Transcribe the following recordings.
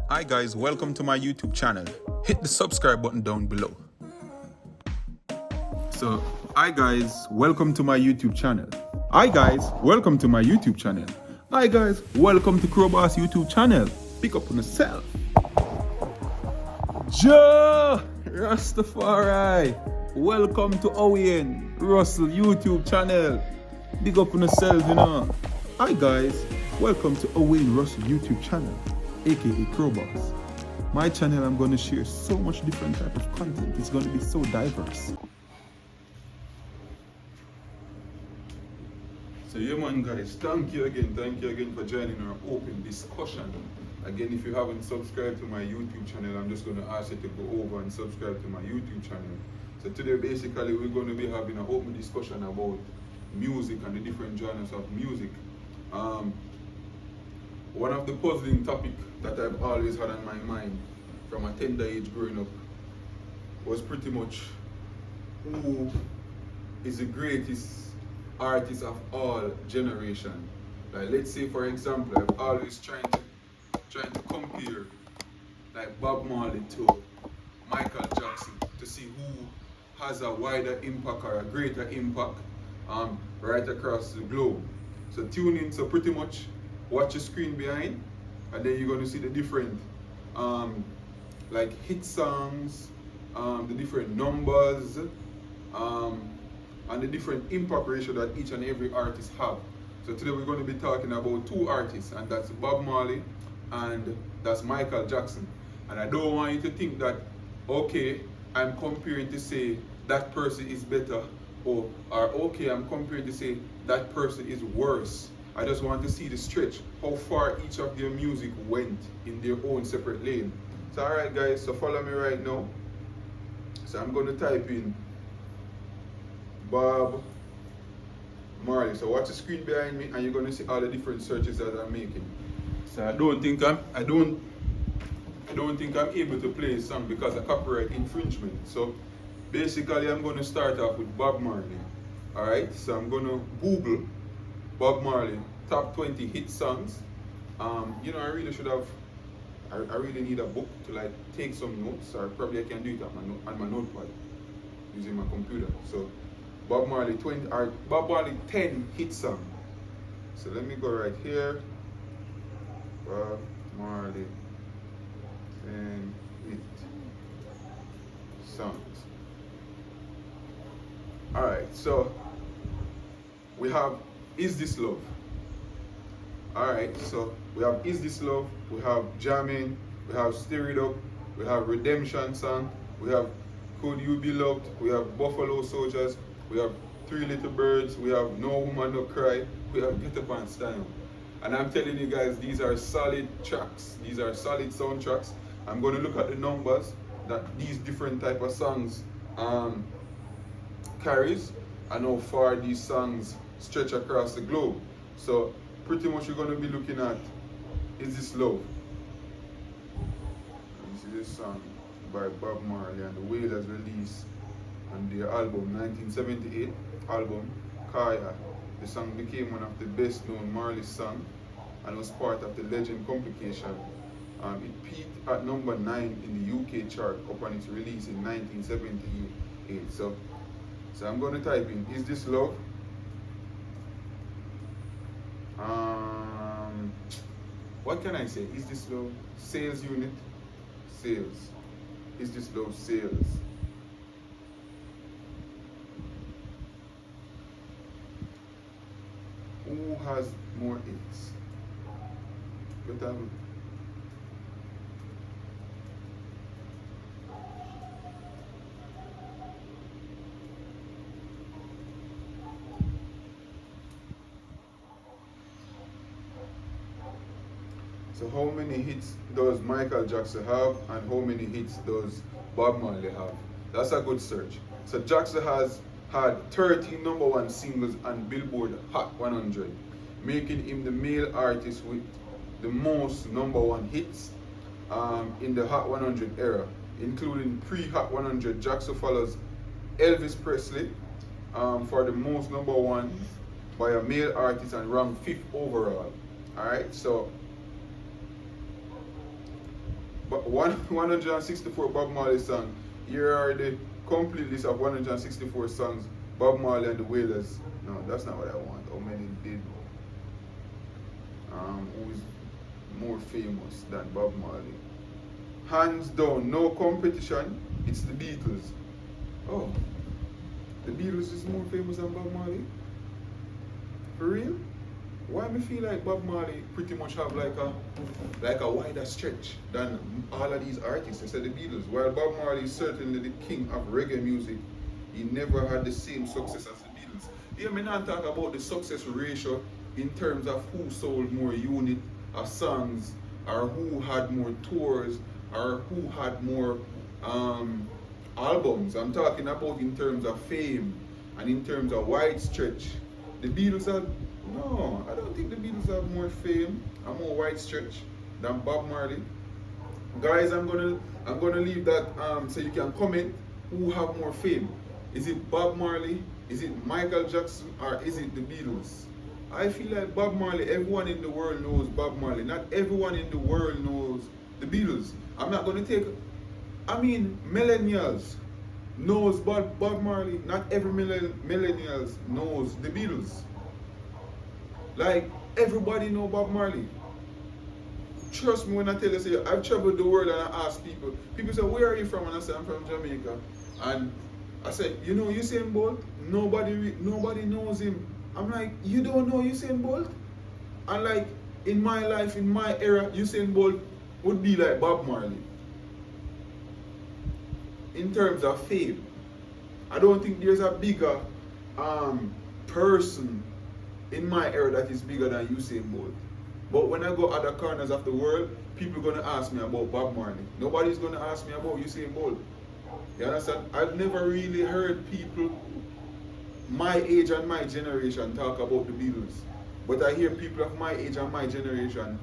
Hi guys, welcome to my YouTube channel. Hit the subscribe button down below. So, hi guys, welcome to my YouTube channel. Hi guys, welcome to my YouTube channel. Hi guys, welcome to Crowbar's YouTube channel. Pick up on yourself. Joe Rastafari. Welcome to Owen Russell YouTube channel. Big up on yourself, you know. Hi guys, welcome to Owen Russell YouTube channel, aka Crowbars. My channel, I'm going to share so much different type of content. It's going to be so diverse. So yeah man guys, thank you again for joining our open discussion. Again, if you haven't subscribed to my YouTube channel, I'm just going to ask you to go over and subscribe to my YouTube channel. So today basically we're going to be having an open discussion about music and the different genres of music. One of the puzzling topics that I've always had on my mind from a tender age growing up was pretty much who is the greatest artist of all generation. Like let's say for example, I've always trying to compare like Bob Marley to Michael Jackson to see who has a wider impact or a greater impact right across the globe. So tune in, so pretty much watch the screen behind, and then you're going to see the different like hit songs, the different numbers, and the different impact ratio that each and every artist have. So today we're going to be talking about two artists, and that's Bob Marley and that's Michael Jackson. And I don't want you to think that, okay, I'm comparing to say that person is better, or okay, I'm comparing to say that person is worse. I just want to see the stretch, how far each of their music went in their own separate lane. So alright guys, so follow me right now. So I'm going to type in Bob Marley. So watch the screen behind me and you're going to see all the different searches that I'm making. So I don't think I'm able to play a song because of copyright infringement. So basically I'm going to start off with Bob Marley. Alright, so I'm going to Google Bob Marley top 20 hit songs. You know, I really should have, I really need a book to like take some notes, or probably I can do it on my notepad using my computer. So Bob Marley 20 or Bob Marley 10 hit song. So let me go right here. Bob Marley 10 hit songs. Alright, so we have Is This Love? Alright, so we have Is This Love, we have Jamming, we have Stir It Up, we have Redemption Song, we have Could You Be Loved, we have Buffalo Soldiers, we have Three Little Birds, we have No Woman No Cry, we have Get Up and Stand. And I'm telling you guys, these are solid tracks, these are solid soundtracks. I'm going to look at the numbers that these different type of songs carries and how far these songs stretch across the globe. So pretty much you're going to be looking at Is This Love? This is this song by Bob Marley and the Wailers released on their album 1978 album Kaya. The song became one of the best known Marley songs and was part of the Legend Complication. It peaked at number 9 in the UK chart upon its release in 1978. So I'm going to type in Is This Love? What can I say? Is This Love? Sales unit? Sales. Is This Love? Sales. Who has more hits? Better. So how many hits does Michael Jackson have and how many hits does Bob Marley have? That's a good search. So Jackson has had 13 number one singles on Billboard Hot 100, making him the male artist with the most number one hits in the Hot 100 era, including pre-Hot 100. Jackson follows Elvis Presley for the most number one by a male artist and ranked 5th overall. Alright, so But 164 Bob Marley songs. Here are the complete list of 164 songs Bob Marley and the Wailers. No, that's not what I want. How many did? Who is more famous than Bob Marley? Hands down, no competition. It's the Beatles. Oh, the Beatles is more famous than Bob Marley? For real? Why me feel like Bob Marley pretty much have like a wider stretch than all of these artists? I said the Beatles. While Bob Marley is certainly the king of reggae music, he never had the same success as the Beatles. Yeah, me not talk about the success ratio in terms of who sold more unit of songs, or who had more tours, or who had more albums. I'm talking about in terms of fame and in terms of wide stretch. The Beatles have, no, I don't think the Beatles have more fame and more wide stretch than Bob Marley. Guys, I'm gonna leave that so you can comment who have more fame. Is it Bob Marley? Is it Michael Jackson? Or is it the Beatles? I feel like Bob Marley, everyone in the world knows Bob Marley. Not everyone in the world knows the Beatles. I'm not gonna take, I mean, millennials knows Bob Marley. Not every millennials knows the Beatles. Like, everybody know Bob Marley. Trust me when I tell you, say, I've traveled the world and I ask people. People say, where are you from? And I say, I'm from Jamaica. And I said, you know Usain Bolt? Nobody knows him. I'm like, you don't know Usain Bolt? And like, in my life, in my era, Usain Bolt would be like Bob Marley. In terms of fame. I don't think there's a bigger person in my era that is bigger than Usain Bolt. But when I go other corners of the world, people are going to ask me about Bob Marley. Nobody's going to ask me about Usain Bolt. You understand? I've never really heard people my age and my generation talk about the Beatles. But I hear people of my age and my generation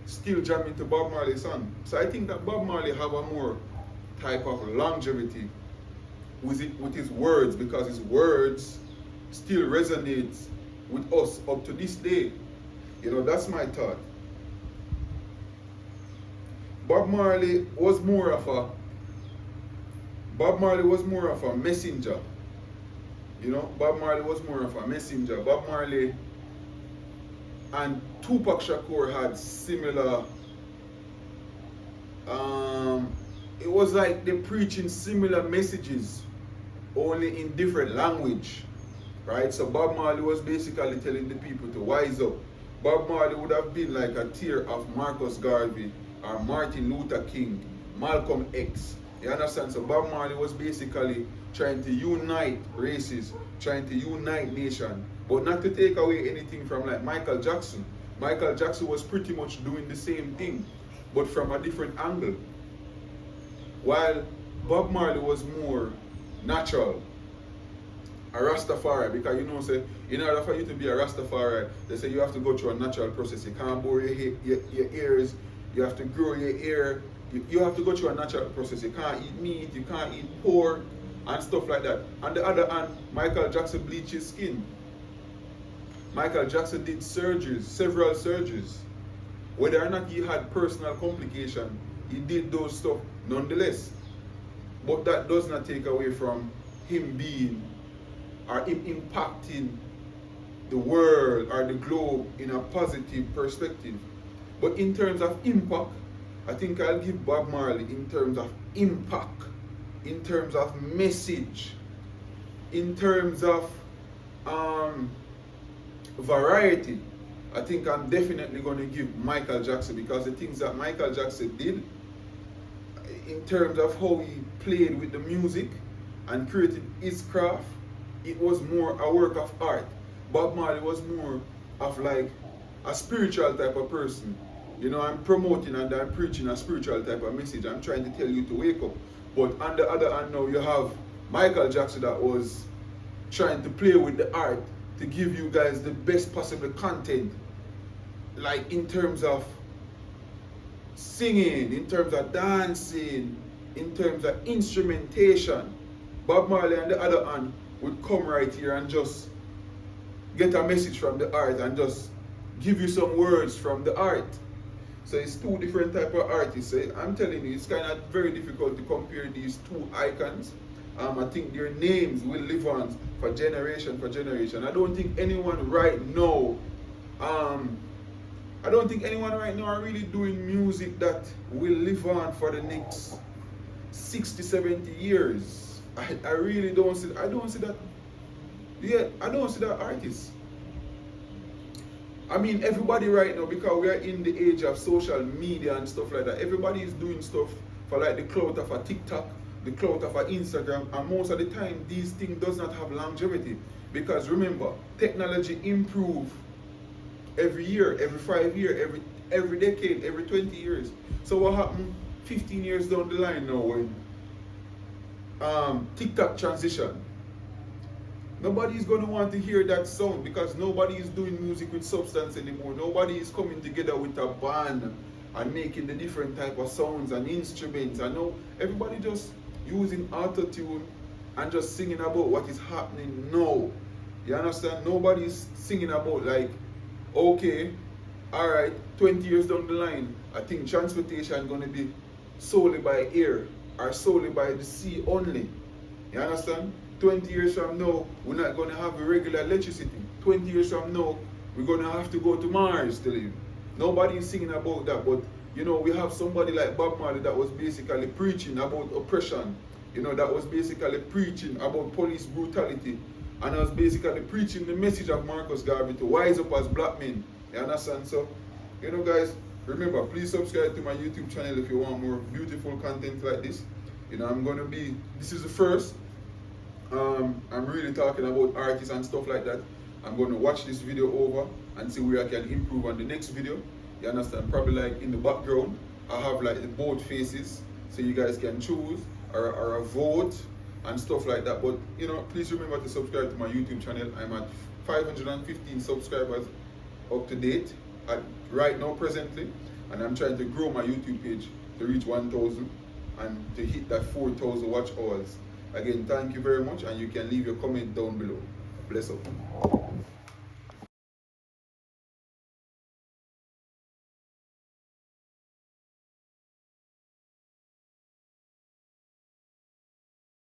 still jamming to Bob Marley's song. So I think that Bob Marley have a more type of longevity with his words, because his words still resonates with us up to this day. You know, that's my thought. Bob Marley was more of a messenger. You know, Bob Marley was more of a messenger. Bob Marley and Tupac Shakur had similar, it was like they're preaching similar messages, only in different language, right? So Bob Marley was basically telling the people to wise up. Bob Marley would have been like a tier of Marcus Garvey or Martin Luther King, Malcolm X. You understand? So Bob Marley was basically trying to unite races, trying to unite nation, but not to take away anything from like Michael Jackson. Michael Jackson was pretty much doing the same thing, but from a different angle. While Bob Marley was more natural, a Rastafari, because you know, say, in order for you to be a Rastafari, they say you have to go through a natural process. You can't bore your ears, you have to grow your hair, you have to go through a natural process. You can't eat meat, you can't eat pork, and stuff like that. On the other hand, Michael Jackson bleached his skin. Michael Jackson did surgeries, several surgeries. Whether or not he had personal complication, he did those stuff nonetheless. But that does not take away from him being or him impacting the world or the globe in a positive perspective. But in terms of impact, I think I'll give Bob Marley in terms of impact, in terms of message, in terms of variety. I think I'm definitely going to give Michael Jackson, because the things that Michael Jackson did in terms of how he played with the music and created his craft, it was more a work of art. Bob Marley was more of like a spiritual type of person. You know, I'm promoting and I'm preaching a spiritual type of message. I'm trying to tell you to wake up. But on the other hand now, you have Michael Jackson that was trying to play with the art to give you guys the best possible content. Like in terms of singing, in terms of dancing, in terms of instrumentation. Bob Marley on the other hand would come right here and just get a message from the art and just give you some words from the art. So it's two different type of artists. So I'm telling you, it's kind of very difficult to compare these two icons. I think their names will live on for generation. I don't think anyone right now, are really doing music that will live on for the next 60, 70 years. I really don't see, I don't see that, yeah, I don't see that artist. I mean, everybody right now, because we are in the age of social media and stuff like that, everybody is doing stuff for like the clout of a TikTok, the clout of a Instagram, and most of the time, these things does not have longevity. Because remember, technology improve every year, every 5 years, every decade, every 20 years. So what happened 15 years down the line now when TikTok transition? Nobody is going to want to hear that sound because nobody is doing music with substance anymore. Nobody is coming together with a band and making the different type of sounds and instruments. I know everybody just using auto-tune and just singing about what is happening now. You understand? Nobody is singing about like, okay, alright, 20 years down the line, I think transportation is going to be solely by air or solely by the sea only. You understand? 20 years from now, we're not going to have a regular electricity. 20 years from now, we're going to have to go to Mars to live. Nobody is singing about that, but you know, we have somebody like Bob Marley that was basically preaching about oppression. You know, that was basically preaching about police brutality. And I was basically preaching the message of Marcus Garvey to wise up as black men. You understand? So, you know guys, remember, please subscribe to my YouTube channel if you want more beautiful content like this. You know, this is the first. I'm really talking about artists and stuff like that. I'm going to watch this video over and see where I can improve on the next video. You understand? Probably like in the background, I have like the both faces so you guys can choose or a vote and stuff like that. But you know, please remember to subscribe to my YouTube channel. I'm at 515 subscribers up to date right now presently, and I'm trying to grow my YouTube page to reach 1,000 and to hit that 4,000 watch hours. Again, thank you very much, and you can leave your comment down below. Bless up.